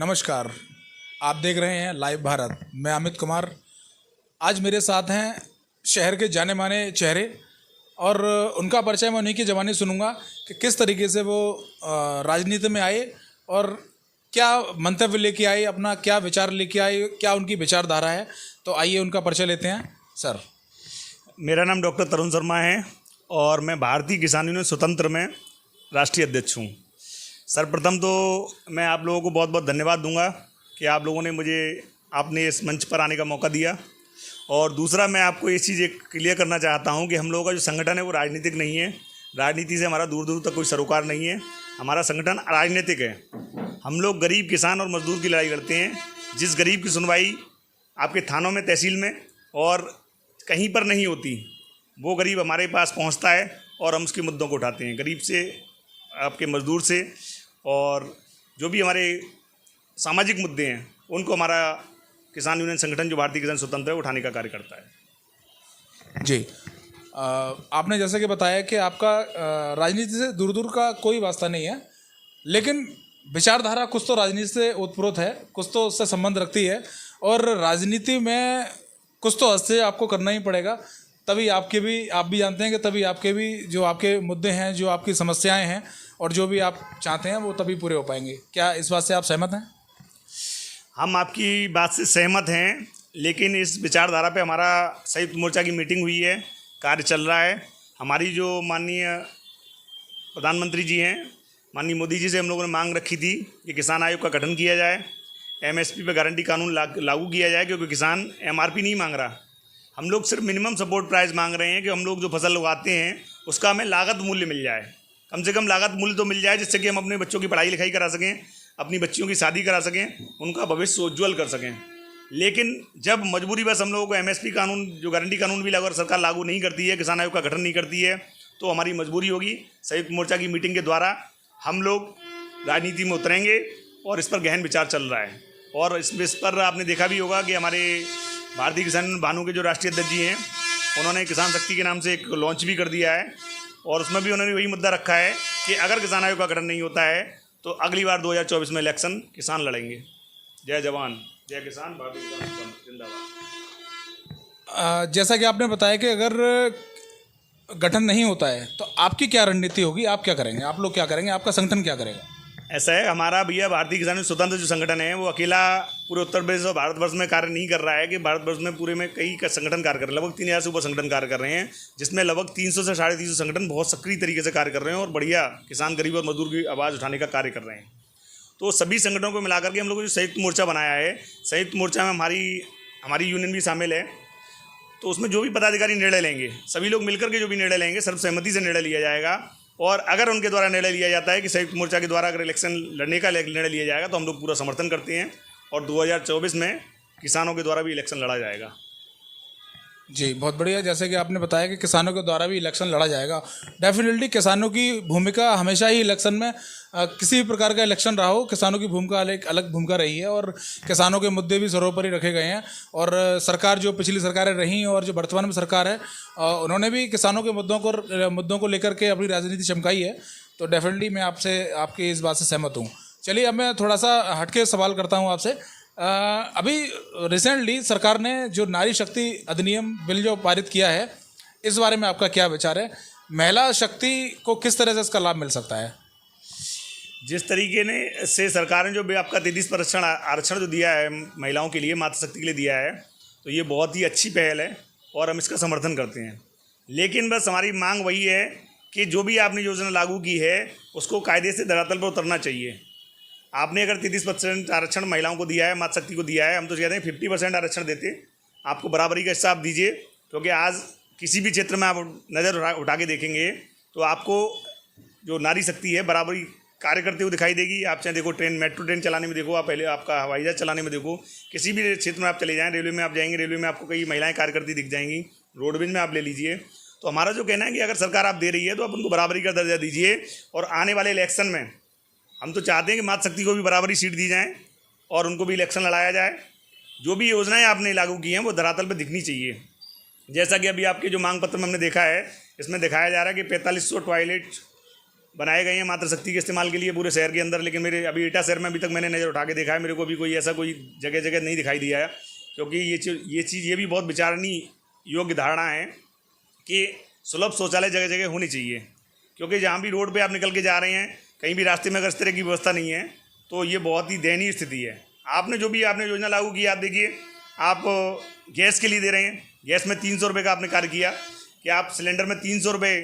नमस्कार। आप देख रहे हैं लाइव भारत। मैं अमित कुमार। आज मेरे साथ हैं शहर के जाने माने चेहरे और उनका परिचय मैं उन्हीं की ज़बानी सुनूंगा कि किस तरीके से वो राजनीति में आए और क्या मंतव्य लेके आए, अपना क्या विचार लेके आए, क्या उनकी विचारधारा है। तो आइए उनका परिचय लेते हैं। सर, मेरा नाम डॉक्टर तरुण शर्मा है और मैं भारतीय किसान यूनियन स्वतंत्र में राष्ट्रीय अध्यक्ष हूँ। सर्वप्रथम तो मैं आप लोगों को बहुत बहुत धन्यवाद दूंगा कि आप लोगों ने मुझे आपने इस मंच पर आने का मौका दिया। और दूसरा, मैं आपको ये चीज़ एक क्लियर करना चाहता हूँ कि हम लोगों का जो संगठन है वो राजनीतिक नहीं है। राजनीति से हमारा दूर दूर तक कोई सरोकार नहीं है। हमारा संगठन राजनीतिक है। हम लोग गरीब, किसान और मजदूर की लड़ाई करते हैं। जिस गरीब की सुनवाई आपके थानों में, तहसील में और कहीं पर नहीं होती, वो गरीब हमारे पास पहुंचता है और हम उसके मुद्दों को उठाते हैं। गरीब से, आपके मजदूर से, और जो भी हमारे सामाजिक मुद्दे हैं उनको हमारा किसान यूनियन संगठन जो भारतीय किसान स्वतंत्र है उठाने का कार्य करता है। जी, आपने जैसे कि बताया कि आपका राजनीति से दूर दूर का कोई वास्ता नहीं है, लेकिन विचारधारा कुछ तो राजनीति से ओतप्रोत है, कुछ तो उससे संबंध रखती है और राजनीति में कुछ तो हद से आपको करना ही पड़ेगा। तभी आप भी जानते हैं कि तभी आपके भी जो आपके मुद्दे हैं, जो आपकी समस्याएं हैं और जो भी आप चाहते हैं वो तभी पूरे हो पाएंगे। क्या इस बात से आप सहमत हैं? हम आपकी बात से सहमत हैं, लेकिन इस विचारधारा पे हमारा संयुक्त मोर्चा की मीटिंग हुई है, कार्य चल रहा है। हमारी जो माननीय प्रधानमंत्री जी हैं, माननीय मोदी जी से हम लोगों ने मांग रखी थी कि किसान आयोग का गठन किया जाए, एमएसपी पे गारंटी कानून लागू किया जाए, क्योंकि किसान एमआरपी नहीं मांग रहा। हम लोग सिर्फ मिनिमम सपोर्ट प्राइस मांग रहे हैं कि हम लोग जो फसल उगाते हैं उसका हमें लागत मूल्य मिल जाए। कम से कम लागत मूल्य तो मिल जाए, जिससे कि हम अपने बच्चों की पढ़ाई लिखाई करा सकें, अपनी बच्चियों की शादी करा सकें, उनका भविष्य उज्ज्वल कर सकें। लेकिन जब मजबूरी बस हम लोगों को एमएसपी कानून, जो गारंटी कानून भी अगर सरकार लागू नहीं करती है, किसान आयोग का गठन नहीं करती है, तो हमारी मजबूरी होगी। संयुक्त मोर्चा की मीटिंग के द्वारा हम लोग राजनीति में उतरेंगे और इस पर गहन विचार चल रहा है। और इस पर आपने देखा भी होगा कि हमारे भारतीय किसान भानु के जो राष्ट्रीय अध्यक्ष जी हैं, उन्होंने किसान शक्ति के नाम से एक लॉन्च भी कर दिया है और उसमें भी उन्होंने वही मुद्दा रखा है कि अगर किसान आयोग का गठन नहीं होता है तो अगली बार 2024 में इलेक्शन किसान लड़ेंगे। जय जवान, जय किसान, भारतीय किसान जिंदाबाद। जैसा कि आपने बताया कि अगर गठन नहीं होता है तो आपकी क्या रणनीति होगी, आप क्या करेंगे, आप लोग क्या करेंगे, आपका संगठन क्या करेगा? ऐसा है, हमारा भैया भारतीय किसान स्वतंत्र जो संगठन है वो अकेला पूरे उत्तर प्रदेश और भारतवर्ष में कार्य नहीं कर रहा है, कि भारतवर्ष में पूरे में कई संगठन कार्य कर रहे हैं। लगभग 3000 से ऊपर संगठन कार्य कर रहे हैं, जिसमें लगभग 300 से 350 संगठन बहुत सक्रिय तरीके से कार्य कर रहे हैं और बढ़िया किसान, गरीब और मजदूर की आवाज़ उठाने का कार्य कर रहे हैं। तो सभी संगठनों को मिलाकर के हम लोग जो संयुक्त मोर्चा बनाया है, संयुक्त मोर्चा में हमारी यूनियन भी शामिल है। तो उसमें जो भी पदाधिकारी निर्णय लेंगे, सभी लोग मिलकर के जो भी निर्णय लेंगे, सर्वसहमति से निर्णय लिया जाएगा। और अगर उनके द्वारा निर्णय लिया जाता है कि संयुक्त मोर्चा के द्वारा अगर इलेक्शन लड़ने का निर्णय लिया जाएगा तो हम लोग पूरा समर्थन करते हैं और 2024 में किसानों के द्वारा भी इलेक्शन लड़ा जाएगा। जी, बहुत बढ़िया। जैसे कि आपने बताया कि किसानों के द्वारा भी इलेक्शन लड़ा जाएगा। डेफिनेटली किसानों की भूमिका हमेशा ही इलेक्शन में, किसी भी प्रकार का इलेक्शन रहा हो, किसानों की भूमिका एक अलग भूमिका रही है और किसानों के मुद्दे भी सर्वोपरि रखे गए हैं। और सरकार, जो पिछली सरकारें रहीं और जो वर्तमान में सरकार है, उन्होंने भी किसानों के मुद्दों को लेकर के अपनी राजनीति चमकाई है। तो डेफिनेटली मैं आपकी इस बात से सहमत हूँ। चलिए, अब मैं थोड़ा सा हटके सवाल करता हूँ आपसे। अभी रिसेंटली सरकार ने जो नारी शक्ति अधिनियम बिल जो पारित किया है, इस बारे में आपका क्या विचार है? महिला शक्ति को किस तरह से इसका लाभ मिल सकता है? जिस तरीके से सरकार ने जो भी आपका 33% आरक्षण जो दिया है महिलाओं के लिए, मातृशक्ति के लिए दिया है, तो ये बहुत ही अच्छी पहल है और हम इसका समर्थन करते हैं। लेकिन बस हमारी मांग वही है कि जो भी आपने योजना लागू की है उसको कायदे से धरातल पर उतरना चाहिए। आपने अगर 33% आरक्षण महिलाओं को दिया है, मातृशक्ति को दिया है, हम तो कहते हैं 50% आरक्षण देते, आपको बराबरी का हिस्सा आप दीजिए। क्योंकि आज किसी भी क्षेत्र में आप नज़र उठा के देखेंगे तो आपको जो नारी शक्ति है बराबरी कार्य करते हुए दिखाई देगी। आप चाहे देखो ट्रेन, मेट्रो ट्रेन चलाने में देखो, आप पहले आपका हवाई जहाज चलाने में देखो, किसी भी क्षेत्र में आप चले जाएँ, रेलवे में आप जाएंगे, रेलवे में आपको कई महिलाएँ कार्य करती दिख जाएंगी, रोडवेज में आप ले लीजिए। तो हमारा जो कहना है कि अगर सरकार आप दे रही है तो आप उनको बराबरी का दर्जा दीजिए। और आने वाले इलेक्शन में हम तो चाहते हैं कि मातृशक्ति को भी बराबरी सीट दी जाए और उनको भी इलेक्शन लड़ाया जाए। जो भी योजनाएं आपने लागू की हैं वो धरातल पर दिखनी चाहिए। जैसा कि अभी आपके जो मांग पत्र में हमने देखा है, इसमें दिखाया जा रहा है कि 4500 टॉयलेट बनाए गए हैं मातृ शक्ति के इस्तेमाल के लिए पूरे शहर के अंदर, लेकिन मेरे अभी एटा शहर में अभी तक मैंने नज़र उठा के देखा है, मेरे को भी कोई ऐसा कोई जगह जगह नहीं दिखाई दिया है। क्योंकि ये भी बहुत विचारणीय योग्य धारणा है कि सुलभ शौचालय जगह जगह होनी चाहिए। क्योंकि जहाँ भी रोड पे आप निकल के जा रहे हैं, कहीं भी रास्ते में अगर इस तरह की व्यवस्था नहीं है तो ये बहुत ही दयनीय स्थिति है। आपने योजना लागू की, आप देखिए, आप गैस के लिए दे रहे हैं, गैस में 300 रुपये का आपने कार्य किया कि आप सिलेंडर में 300 रुपये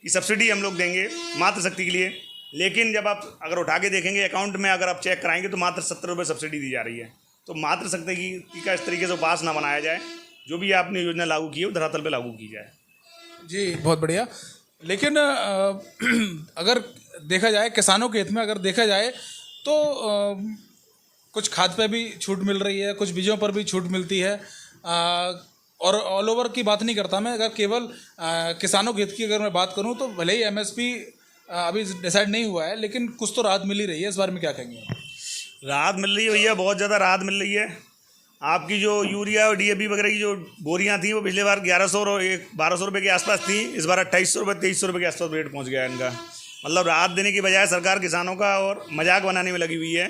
की सब्सिडी हम लोग देंगे मातृ शक्ति के लिए। लेकिन जब आप अगर उठा के देखेंगे अकाउंट में, अगर आप चेक कराएंगे तो मात्र 70 रुपये सब्सिडी दी जा रही है। तो मातृ शक्ति की का इस तरीके से उपास ना बनाया जाए। जो भी आपने योजना लागू की है वो धरातल पे लागू की जाए। जी, बहुत बढ़िया। लेकिन अगर देखा जाए किसानों के हित में, अगर देखा जाए तो कुछ खाद पे भी छूट मिल रही है, कुछ बीजों पर भी छूट मिलती है, और ऑल ओवर की बात नहीं करता मैं, अगर केवल किसानों के हित की अगर मैं बात करूं तो भले ही एमएसपी अभी डिसाइड नहीं हुआ है, लेकिन कुछ तो राहत मिल ही रही है। इस बारे में क्या कहेंगे? राहत मिल रही है भैया, बहुत ज़्यादा राहत मिल रही है। आपकी जो यूरिया और डीएपी वगैरह की जो बोरियां थी वो पिछले बार 1100 और 1200 रुपये के आसपास थी, इस बार 2800 रुपये 2300 रुपये के आसपास रेट पहुंच गया है इनका। मतलब राहत देने की बजाय सरकार किसानों का और मजाक बनाने में लगी हुई है।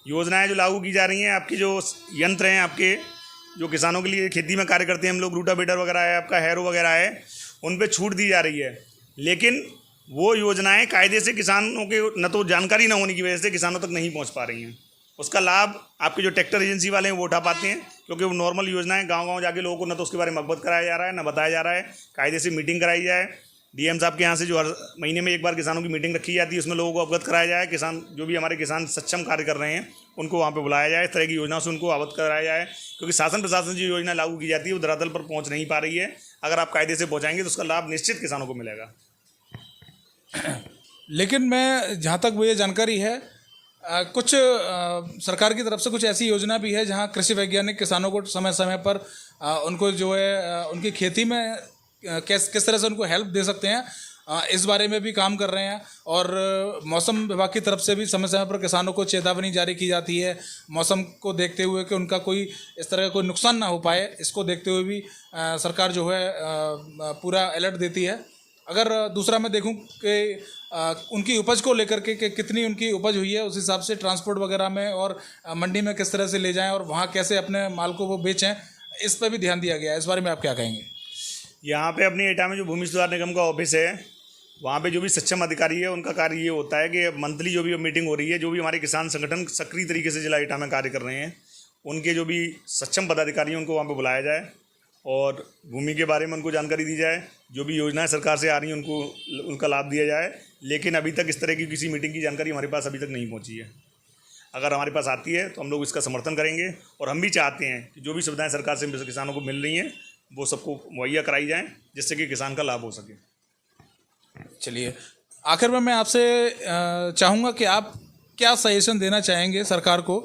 योजनाएं जो लागू की जा रही हैं, आपकी जो यंत्र हैं, आपके जो किसानों के लिए खेती में कार्य करते हैं हम लोग, रूटावेटर वगैरह है, आपका हैरो वगैरह है, उन पर छूट दी जा रही है। लेकिन वो योजनाएं कायदे से किसानों के न तो जानकारी न होने की वजह से किसानों तक नहीं पहुंच पा रही हैं। उसका लाभ आपके जो ट्रैक्टर एजेंसी वाले हैं वो उठा पाते हैं, क्योंकि वो नॉर्मल योजनाएं गांव-गांव जाके लोगों को न तो उसके बारे में अवगत कराया जा रहा है, न बताया जा रहा है। कायदे से मीटिंग कराई जाए, डीएम साहब के यहाँ से जो हर महीने में एक बार किसानों की मीटिंग रखी जाती है, उसमें लोगों को अवगत कराया जाए। किसान जो भी हमारे किसान सक्षम कार्य कर रहे हैं उनको वहाँ पे बुलाया जाए, इस तरह की योजना से उनको अवगत कराया जाए। क्योंकि शासन प्रशासन जो योजना लागू की जाती है वो धरातल पर पहुँच नहीं पा रही है। अगर आप कायदे से पहुँचाएंगे तो उसका लाभ निश्चित किसानों को मिलेगा। लेकिन मैं जहाँ तक मुझे जानकारी है, कुछ सरकार की तरफ से कुछ ऐसी योजना भी है जहाँ कृषि वैज्ञानिक किसानों को समय समय पर उनको जो है उनकी खेती में किस तरह से उनको हेल्प दे सकते हैं, इस बारे में भी काम कर रहे हैं। और मौसम विभाग की तरफ से भी समय समय पर किसानों को चेतावनी जारी की जाती है, मौसम को देखते हुए कि उनका कोई इस तरह का कोई नुकसान ना हो पाए, इसको देखते हुए भी सरकार जो है पूरा अलर्ट देती है। अगर दूसरा मैं देखूं कि उनकी उपज को लेकर के कि कितनी उनकी उपज हुई है, उस हिसाब से ट्रांसपोर्ट वगैरह में और मंडी में किस तरह से ले जाएं और वहाँ कैसे अपने माल को वो बेचें, इस पर भी ध्यान दिया गया है। इस बारे में आप क्या कहेंगे? यहाँ पे अपनी एटा में जो भूमि सुधार निगम का ऑफिस है, वहाँ पे जो भी सक्षम अधिकारी है उनका कार्य ये होता है कि मंथली जो भी मीटिंग हो रही है, जो भी हमारे किसान संगठन सक्रिय तरीके से जिला एटा में कार्य कर रहे हैं, उनके जो भी सक्षम पदाधिकारी हैं उनको वहाँ पे बुलाया जाए और भूमि के बारे में उनको जानकारी दी जाए। जो भी योजनाएं सरकार से आ रही हैं उनको उनका लाभ दिया जाए। लेकिन अभी तक इस तरह की किसी मीटिंग की जानकारी हमारे पास अभी तक नहीं पहुँची है। अगर हमारे पास आती है तो हम लोग इसका समर्थन करेंगे और हम भी चाहते हैं कि जो भी सुविधाएं सरकार से किसानों को मिल रही हैं वो सबको मुहैया कराई जाएं, जिससे कि किसान का लाभ हो सके। चलिए, आखिर में मैं आपसे चाहूँगा कि आप क्या सजेशन देना चाहेंगे सरकार को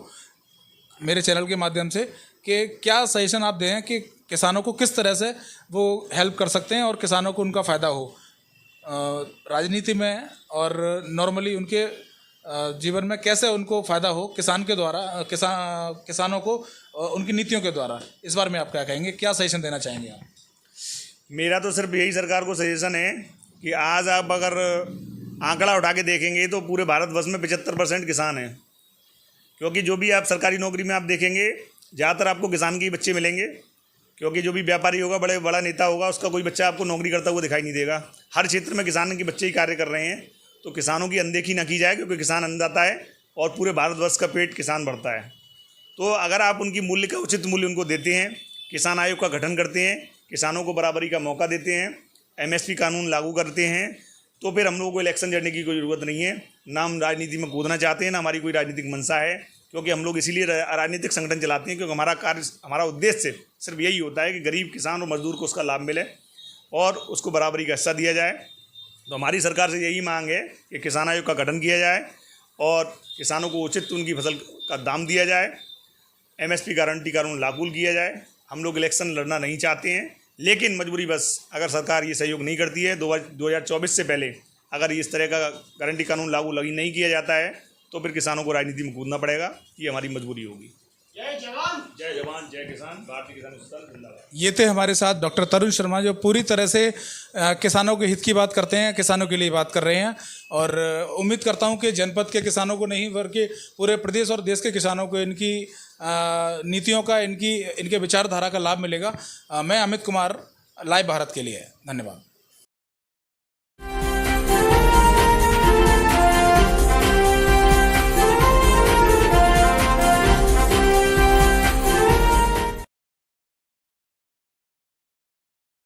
मेरे चैनल के माध्यम से, कि क्या सजेशन आप दें कि किसानों को किस तरह से वो हेल्प कर सकते हैं और किसानों को उनका फ़ायदा हो राजनीति में और नॉर्मली उनके जीवन में, कैसे उनको फ़ायदा हो किसान के द्वारा, किसानों को उनकी नीतियों के द्वारा। इस बारे में आप क्या कहेंगे, क्या सजेशन देना चाहेंगे आप? मेरा तो सिर्फ यही सरकार को सजेशन है कि आज आप अगर आंकड़ा उठा के देखेंगे तो पूरे भारतवर्ष में 75% किसान हैं। क्योंकि जो भी आप सरकारी नौकरी में आप देखेंगे ज़्यादातर आपको किसान के ही बच्चे मिलेंगे। क्योंकि जो भी व्यापारी होगा, बड़ा नेता होगा, उसका कोई बच्चा आपको नौकरी करता हुआ दिखाई नहीं देगा। हर क्षेत्र में किसान के बच्चे ही कार्य कर रहे हैं। तो किसानों की अनदेखी ना की जाए, क्योंकि किसान अन्नदाता है और पूरे भारतवर्ष का पेट किसान भरता है। तो अगर आप उनकी मूल्य का उचित मूल्य उनको देते हैं, किसान आयोग का गठन करते हैं, किसानों को बराबरी का मौका देते हैं, एमएसपी कानून लागू करते हैं, तो फिर हम लोगों को इलेक्शन लड़ने की कोई ज़रूरत नहीं है। ना हम राजनीति में कूदना चाहते हैं, ना हमारी कोई राजनीतिक मंशा है। क्योंकि हम लोग इसीलिए राजनीतिक संगठन चलाते हैं, क्योंकि हमारा उद्देश्य सिर्फ यही होता है कि गरीब किसान और मजदूर को उसका लाभ मिले और उसको बराबरी का हिस्सा दिया जाए। तो हमारी सरकार से यही मांग है कि किसान आयोग का गठन किया जाए और किसानों को उचित उनकी फसल का दाम दिया जाए, एमएसपी गारंटी कानून लागू किया जाए। हम लोग इलेक्शन लड़ना नहीं चाहते हैं, लेकिन मजबूरी बस अगर सरकार ये सहयोग नहीं करती है, 2024 से पहले अगर इस तरह का गारंटी कानून लागू नहीं किया जाता है तो फिर किसानों को राजनीति में कूदना पड़ेगा। ये हमारी मजबूरी होगी। जय जवान। जय जवान जय किसान, भारतीय किसान संस्थान जिंदाबाद। ये थे हमारे साथ डॉक्टर तरुण शर्मा, जो पूरी तरह से किसानों के हित की बात करते हैं, किसानों के लिए बात कर रहे हैं। और उम्मीद करता हूं कि जनपद के किसानों को नहीं बल्कि पूरे प्रदेश और देश के किसानों को इनकी नीतियों का, इनके विचारधारा का लाभ मिलेगा। मैं अमित कुमार, लाइव भारत के लिए। धन्यवाद।